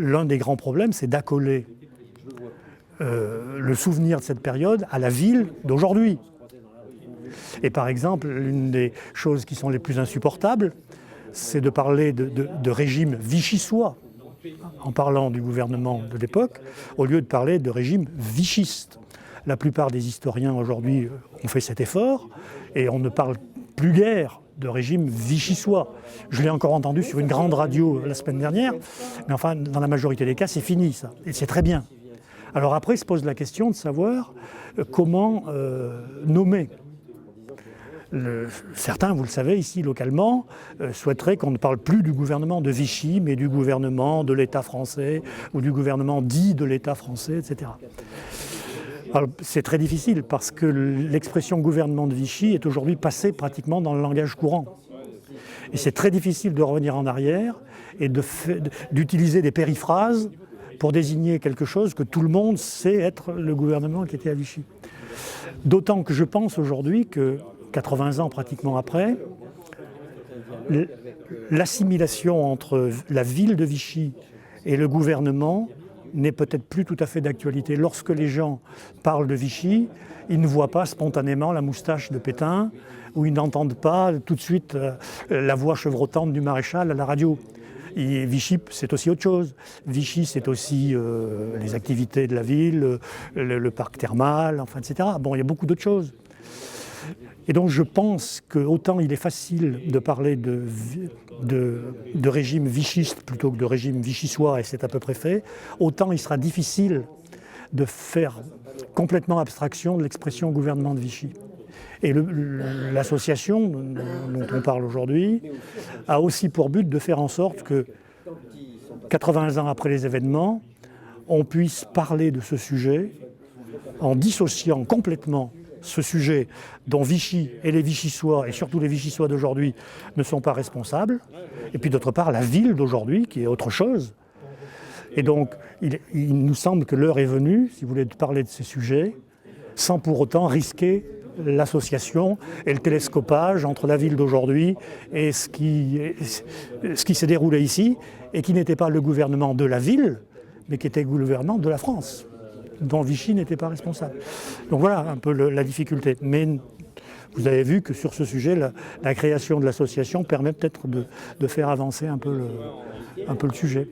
l'un des grands problèmes, c'est d'accoler le souvenir de cette période à la ville d'aujourd'hui. Et par exemple, l'une des choses qui sont les plus insupportables, c'est de parler de régime vichysois en parlant du gouvernement de l'époque, au lieu de parler de régime vichiste. La plupart des historiens aujourd'hui ont fait cet effort et on ne parle plus guère de régime vichysois. Je l'ai encore entendu sur une grande radio la semaine dernière, mais enfin, dans la majorité des cas, c'est fini ça, et c'est très bien. Alors après, se pose la question de savoir comment nommer. Certains, vous le savez, ici localement, souhaiteraient qu'on ne parle plus du gouvernement de Vichy, mais du gouvernement de l'État français, ou du gouvernement dit de l'État français, etc. Alors, c'est très difficile parce que l'expression gouvernement de Vichy est aujourd'hui passée pratiquement dans le langage courant. Et c'est très difficile de revenir en arrière et d'utiliser des périphrases pour désigner quelque chose que tout le monde sait être le gouvernement qui était à Vichy. D'autant que je pense aujourd'hui que, 80 ans pratiquement après, l'assimilation entre la ville de Vichy et le gouvernement n'est peut-être plus tout à fait d'actualité. Lorsque les gens parlent de Vichy, ils ne voient pas spontanément la moustache de Pétain ou ils n'entendent pas tout de suite la voix chevrotante du maréchal à la radio. Et Vichy, c'est aussi autre chose. Vichy, c'est aussi les activités de la ville, le parc thermal, enfin, etc. Bon, il y a beaucoup d'autres choses. Et donc je pense qu'autant il est facile de parler de régime vichiste plutôt que de régime vichysois, et c'est à peu près fait, autant il sera difficile de faire complètement abstraction de l'expression gouvernement de Vichy. Et l'association dont on parle aujourd'hui a aussi pour but de faire en sorte que, 80 ans après les événements, on puisse parler de ce sujet en dissociant complètement ce sujet dont Vichy et les Vichysois, et surtout les Vichysois d'aujourd'hui, ne sont pas responsables, et puis d'autre part la ville d'aujourd'hui, qui est autre chose. Et donc il nous semble que l'heure est venue, si vous voulez, de parler de ces sujets, sans pour autant risquer l'association et le télescopage entre la ville d'aujourd'hui et ce qui s'est déroulé ici, et qui n'était pas le gouvernement de la ville, mais qui était le gouvernement de la France, dont Vichy n'était pas responsable. Donc voilà un peu la difficulté. Mais vous avez vu que sur ce sujet, la création de l'association permet peut-être de faire avancer un peu le sujet.